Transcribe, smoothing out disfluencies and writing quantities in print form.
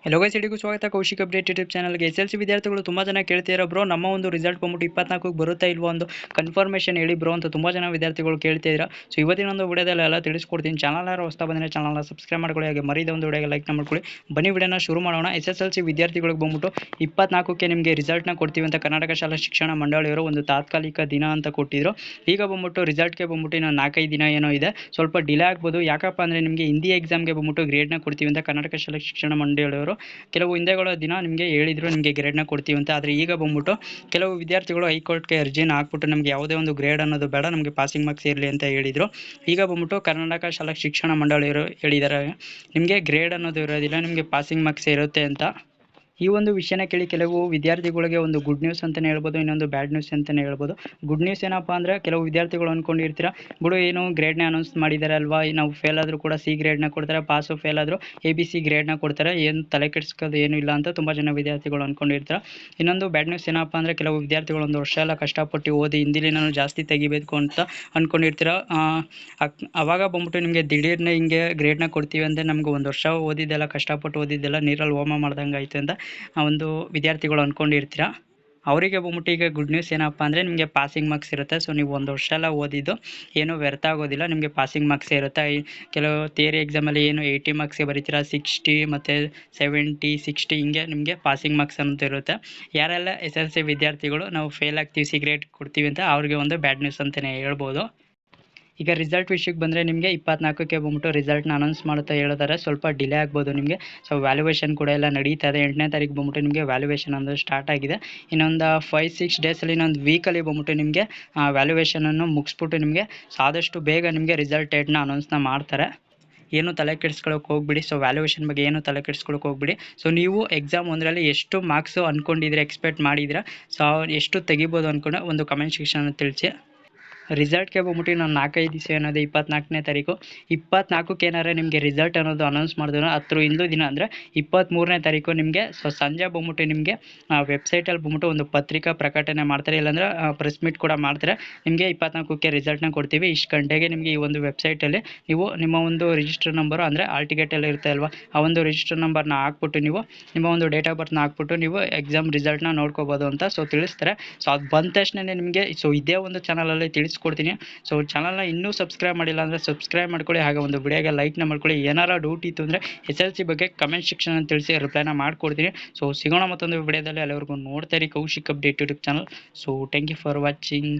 Hello guys, ಎಲ್ಲರಿಗೂ ಸ್ವಾಗತ Kaushik update YouTube ಚಾನಲ್ಗೆ. SLC ವಿದ್ಯಾರ್ಥಿಗಳು ತುಂಬ ಜನ ಕೇಳ್ತಿರೋ ಬ್ರೋ, ನಮ್ಮ ಒಂದು ರಿಸಲ್ಟ್ ಬಂದ್ಬಿಟ್ಟು 24ಕ್ಕೆ ಬರುತ್ತಾ ಇಲ್ವೋ ಒಂದು ಕನ್ಫರ್ಮೇಷನ್ ಹೇಳಿ ಬ್ರೋ ಅಂತ ತುಂಬ ಜನ ವಿದ್ಯಾರ್ಥಿಗಳು ಕೇಳ್ತಿದ್ದೀರಾ. ಸೊ ಇವತ್ತಿನ ಒಂದು ವಿಡಿಯೋದಲ್ಲಿ ಎಲ್ಲ ತಿಳಿಸ್ಕೊಡ್ತೀನಿ. ಚಾನಲ್ ಯಾರು ಹೊಸ್ತಾ ಬಂದರೆ ಚಾನಲ್ನ ಸಬ್ಸ್ಕ್ರೈಬ್ ಮಾಡ್ಕೊಳ್ಳಿ, ಹಾಗೆ ಮರಿದ ಒಂದು ವಿಡಿಯೋಗೆ ಲೈಕ್ ಮಾಡ್ಕೊಳ್ಳಿ. ಬನ್ನಿ ವಿಡಿಯೋನ ಶುರು ಮಾಡೋಣ. SSLC ವಿದ್ಯಾರ್ಥಿಗಳಿಗೆ ಬಂದ್ಬಿಟ್ಟು 24ಕ್ಕೆ ನಿಮಗೆ ರಿಸಲ್ಟ್ನ ಕೊಡ್ತೀವಿ ಅಂತ ಕರ್ನಾಟಕ ಶಾಲಾ ಶಿಕ್ಷಣ ಮಂಡಳಿಯವರು ಒಂದು ತಾತ್ಕಾಲಿಕ ದಿನ ಅಂತ ಕೊಟ್ಟಿದ್ರು. ಈಗ ಬಂದ್ಬಿಟ್ಟು ರಿಸಲ್ಟ್ಗೆ ಬಂದ್ಬಿಟ್ಟು ಇನ್ನೊಂದು 4-5 ದಿನ ಏನೋ ಇದೆ, ಸ್ವಲ್ಪ ಡಿಲೇ ಆಗ್ಬೋದು. ಯಾಕಪ್ಪ ಅಂದರೆ ನಿಮಗೆ ಹಿಂದಿ ಎಕ್ಸಾಮ್ಗೆ ಬಂದ್ಬಿಟ್ಟು ಗ್ರೇಡ್ನ ಕೊಡ್ತೀವಿ ಅಂತ ಕರ್ನಾಟಕ ಶಾಲಾ ಶಿಕ್ಷಣ ಮಂಡಳಿಯವರು ಕೆಲವು ಹಿಂದೆಗಳ ದಿನ ನಿಮಗೆ ಹೇಳಿದ್ರು ನಿಮಗೆ ಗ್ರೇಡ್ನ ಕೊಡ್ತೀವಿ ಅಂತ. ಆದರೆ ಈಗ ಬಂದ್ಬಿಟ್ಟು ಕೆಲವು ವಿದ್ಯಾರ್ಥಿಗಳು ಹೈಕೋರ್ಟ್ಗೆ ಅರ್ಜಿನ ಹಾಕ್ಬಿಟ್ಟು ನಮಗೆ ಯಾವುದೇ ಒಂದು ಗ್ರೇಡ್ ಅನ್ನೋದು ಬೇಡ, ನಮಗೆ ಪಾಸಿಂಗ್ ಮಾರ್ಕ್ಸ್ ಇರಲಿ ಅಂತ ಹೇಳಿದರು. ಈಗ ಬಂದ್ಬಿಟ್ಟು ಕರ್ನಾಟಕ ಶಾಲಾ ಶಿಕ್ಷಣ ಮಂಡಳಿಯವರು ಹೇಳಿದ್ದಾರೆ ನಿಮಗೆ ಗ್ರೇಡ್ ಅನ್ನೋದು ಇರೋದಿಲ್ಲ, ನಿಮಗೆ ಪಾಸಿಂಗ್ ಮಾರ್ಕ್ಸ್ ಇರುತ್ತೆ ಅಂತ. ಈ ಒಂದು ವಿಷಯನ ಕೇಳಿ ಕೆಲವು ವಿದ್ಯಾರ್ಥಿಗಳಿಗೆ ಒಂದು ಗುಡ್ ನ್ಯೂಸ್ ಅಂತಲೇ ಹೇಳ್ಬೋದು, ಇನ್ನೊಂದು ಬ್ಯಾಡ್ ನ್ಯೂಸ್ ಅಂತಲೇ ಹೇಳ್ಬೋದು. ಗುಡ್ ನ್ಯೂಸ್ ಏನಪ್ಪ ಅಂದರೆ, ಕೆಲವು ವಿದ್ಯಾರ್ಥಿಗಳು ಅಂದ್ಕೊಂಡಿರ್ತೀರ ಬಿಡು ಏನು ಗ್ರೇಡ್ನ ಅನೌನ್ಸ್ ಮಾಡಿದ್ದಾರೆ ಅಲ್ವಾ, ನಾವು ಫೇಲ್ ಆದರೂ ಕೂಡ C ಗ್ರೇಡ್ನ ಕೊಡ್ತಾರೆ, ಪಾಸು ಫೇಲ್ ಆದರೂ ABC ಗ್ರೇಡ್ನ ಕೊಡ್ತಾರೆ, ಏನು ತಲೆ ಕೆಡಿಸ್ಕೋದು ಏನೂ ಇಲ್ಲ ಅಂತ ತುಂಬ ಜನ ವಿದ್ಯಾರ್ಥಿಗಳು ಅಂದ್ಕೊಂಡಿರ್ತಾರೆ. ಇನ್ನೊಂದು ಬ್ಯಾಡ್ ನ್ಯೂಸ್ ಏನಪ್ಪ ಅಂದರೆ, ಕೆಲವು ವಿದ್ಯಾರ್ಥಿಗಳು ಒಂದು ವರ್ಷ ಎಲ್ಲ ಕಷ್ಟಪಟ್ಟು ಓದಿ ಹಿಂದಿಲಿ ನಾನು ಜಾಸ್ತಿ ತೆಗಿಬೇಕು ಅಂತ ಅಂದ್ಕೊಂಡಿರ್ತೀರ. ಅವಾಗ ಬಂದ್ಬಿಟ್ಟು ನಿಮಗೆ ದಿಢೀರ್ನೆ ಹಿಂಗೆ ಗ್ರೇಡ್ನ ಕೊಡ್ತೀವಿ ಅಂದರೆ ನಮ್ಗೆ ಒಂದು ವರ್ಷ ಓದಿದ್ದೆಲ್ಲ ಕಷ್ಟಪಟ್ಟು ಓದಿದ್ದೆಲ್ಲ ನೀರಲ್ಲಿ ಹೋಮ ಮಾಡ್ದಂಗೆ ಆಯಿತು ಅಂತ ಒಂದು ವಿದ್ಯಾರ್ಥಿಗಳು ಅಂದ್ಕೊಂಡಿರ್ತೀರ. ಅವರಿಗೆ ಬಂದ್ಬಿಟ್ಟು ಈಗ ಗುಡ್ ನ್ಯೂಸ್ ಏನಪ್ಪ ಅಂದರೆ, ನಿಮಗೆ ಪಾಸಿಂಗ್ ಮಾರ್ಕ್ಸ್ ಇರುತ್ತೆ. ಸೊ ನೀವು ಒಂದು ವರ್ಷ ಎಲ್ಲ ಓದಿದ್ದು ಏನೂ ವ್ಯರ್ಥ ಆಗೋದಿಲ್ಲ, ನಿಮಗೆ ಪಾಸಿಂಗ್ ಮಾರ್ಕ್ಸೇ ಇರುತ್ತೆ. ಕೆಲವು ಥಿಯರಿ ಎಕ್ಸಾಮಲ್ಲಿ ಏನು 80 ಮಾರ್ಕ್ಸ್ಗೆ ಬರೀತೀರ, 60 ಮತ್ತು 70, 60 ಹಿಂಗೆ ನಿಮಗೆ ಪಾಸಿಂಗ್ ಮಾರ್ಕ್ಸ್ ಅಂತ ಇರುತ್ತೆ. ಯಾರೆಲ್ಲ SLC ವಿದ್ಯಾರ್ಥಿಗಳು ನಾವು ಫೇಲ್ ಆಗ್ತೀವಿ C ಗ್ರೇಡ್ ಕೊಡ್ತೀವಿ ಅಂತ ಅವ್ರಿಗೆ ಒಂದು ಬ್ಯಾಡ್ ನ್ಯೂಸ್ ಅಂತಲೇ ಹೇಳ್ಬೋದು. ಈಗ ರಿಸಲ್ಟ್ ವಿಷಯಕ್ಕೆ ಬಂದರೆ ನಿಮಗೆ 24ಕ್ಕೆ ಬಂದ್ಬಿಟ್ಟು ರಿಸಲ್ಟ್ನ ಅನೌನ್ಸ್ ಮಾಡುತ್ತಾ ಹೇಳಿದ್ದಾರೆ. ಸ್ವಲ್ಪ ಡಿಲೇ ಆಗ್ಬೋದು ನಿಮಗೆ. ಸೊ ವ್ಯಾಲ್ಯೂಯೇಷನ್ ಕೂಡ ಎಲ್ಲ ನಡೀತಾ ಇದೆ. 8ನೇ ತಾರೀಕು ಬಂದ್ಬಿಟ್ಟು ನಿಮಗೆ ವ್ಯಾಲ್ಯೂಯೇಷನ್ ಅನ್ನೋದು ಸ್ಟಾರ್ಟ್ ಆಗಿದೆ. ಇನ್ನೊಂದು 5-6 ಡೇಸಲ್ಲಿ, ಇನ್ನೊಂದು ವೀಕಲ್ಲಿ ಬಂದ್ಬಿಟ್ಟು ನಿಮಗೆ ವ್ಯಾಲ್ಯೂಯೇಷನನ್ನು ಮುಗಿಸ್ಬಿಟ್ಟು ನಿಮಗೆ ಆದಷ್ಟು ಬೇಗ ನಿಮಗೆ ರಿಸಲ್ಟ್ ಡೇಟ್ನ ಅನೌನ್ಸ್ನ ಮಾಡ್ತಾರೆ. ಏನು ತಲೆ ಕೆಡಿಸ್ಕೊಳ್ಳೋಕೆ ಹೋಗ್ಬಿಡಿ. ಸೊ ವ್ಯಾಲ್ಯೂಯೇಷನ್ ಬಗ್ಗೆ ಏನು ತಲೆ ಕೆಡಿಸ್ಕೊಳ್ಳೋಕೆ ಹೋಗ್ಬಿಡಿ. ಸೊ ನೀವು ಎಕ್ಸಾಮ್ ಒಂದರಲ್ಲಿ ಎಷ್ಟು ಮಾರ್ಕ್ಸು ಅಂದ್ಕೊಂಡಿದ್ರೆ, ಎಕ್ಸ್ಪೆಕ್ಟ್ ಮಾಡಿದ್ರೆ, ಸೊ ಎಷ್ಟು ತೆಗಿಬೋದು ಅಂದ್ಕೊಂಡು ಒಂದು ಕಮೆಂಟ್ ಸೆಕ್ಷನಲ್ಲಿ ತಿಳಿಸಿ. ರಿಸಲ್ಟ್ಗೆ ಬಂದ್ಬಿಟ್ಟು ನಾನು 4-5 ದಿವಸ ಅನ್ನೋದು 24ನೇ ತಾರೀಕು. 24ಕ್ಕೆ ಏನಾದ್ರೆ ನಿಮಗೆ ರಿಸಲ್ಟ್ ಅನ್ನೋದು ಅನೌನ್ಸ್ ಮಾಡಿದ್ರು ಅದ್ರ ಹಿಂದೂ ದಿನ ಅಂದರೆ 23ನೇ ತಾರೀಕು ನಿಮಗೆ ಸಂಜೆ ಬಂದ್ಬಿಟ್ಟು ನಿಮಗೆ ವೆಬ್ಸೈಟಲ್ಲಿ ಬಂದ್ಬಿಟ್ಟು ಒಂದು ಪತ್ರಿಕಾ ಪ್ರಕಟಣೆ ಮಾಡ್ತಾರೆ, ಇಲ್ಲಾಂದ್ರೆ ಪ್ರೆಸ್ ಮೀಟ್ ಕೂಡ ಮಾಡ್ತಾರೆ. ನಿಮಗೆ 24ಕ್ಕೆ ರಿಸಲ್ಟ್ನ ಕೊಡ್ತೀವಿ, ಇಷ್ಟು ಗಂಟೆಗೆ ನಿಮಗೆ ಈ ಒಂದು ವೆಬ್ಸೈಟಲ್ಲಿ ನೀವು ನಿಮ್ಮ ಒಂದು ರಿಜಿಸ್ಟರ್ ನಂಬರು ಅಂದರೆ ಆಲ್ ಟಿಕೆಟಲ್ಲಿ ಇರುತ್ತೆ ಅಲ್ವಾ, ಆ ಒಂದು ರಿಜಿಸ್ಟರ್ ನಂಬರ್ನ ಹಾಕ್ಬಿಟ್ಟು ನೀವು ನಿಮ್ಮ ಒಂದು ಡೇಟ್ ಆಫ್ ಬರ್ತ್ನ ಹಾಕ್ಬಿಟ್ಟು ನೀವು ಎಕ್ಸಾಮ್ ರಿಸಲ್ಟ್ನ ನೋಡ್ಕೋಬೋದು ಅಂತ ಸೊ ತಿಳಿಸ್ತಾರೆ. ಸೊ ಅದು ಬಂದ ತಕ್ಷಣ ನಿಮಗೆ ಸೊ ಇದೇ ಒಂದು ಚಾನಲಲ್ಲಿ ತಿಳಿಸ್ಕೊಡ್ತೀನಿ. ಸೊ ಚಾನಲ್ನ ಇನ್ನೂ ಸಬ್ಸ್ಕ್ರೈಬ್ ಮಾಡಿಲ್ಲ ಅಂದರೆ ಸಬ್ಸ್ಕ್ರೈಬ್ ಮಾಡ್ಕೊಳ್ಳಿ, ಹಾಗೆ ಒಂದು ವಿಡಿಯೋಗೆ ಲೈಕ್ನ ಮಾಡ್ಕೊಳ್ಳಿ. ಏನಾರ ಡೌಟ್ ಇತ್ತು ಅಂದರೆ SLC ಬಗ್ಗೆ ಕಮೆಂಟ್ ಸೆಕ್ಷನ್ ಅಂತ ತಿಳಿಸಿ ರಿಪ್ಲೈನ ಮಾಡ್ಕೊಡ್ತೀನಿ. ಸೊ ಸಿಗೋಣ ಮತ್ತೊಂದು ವಿಡಿಯೋದಲ್ಲಿ. ಅಲ್ಲಿವರೆಗೂ ನೋಡ್ತಾ ಇರಿ Kaushik update YouTube channel. So thank you for watching.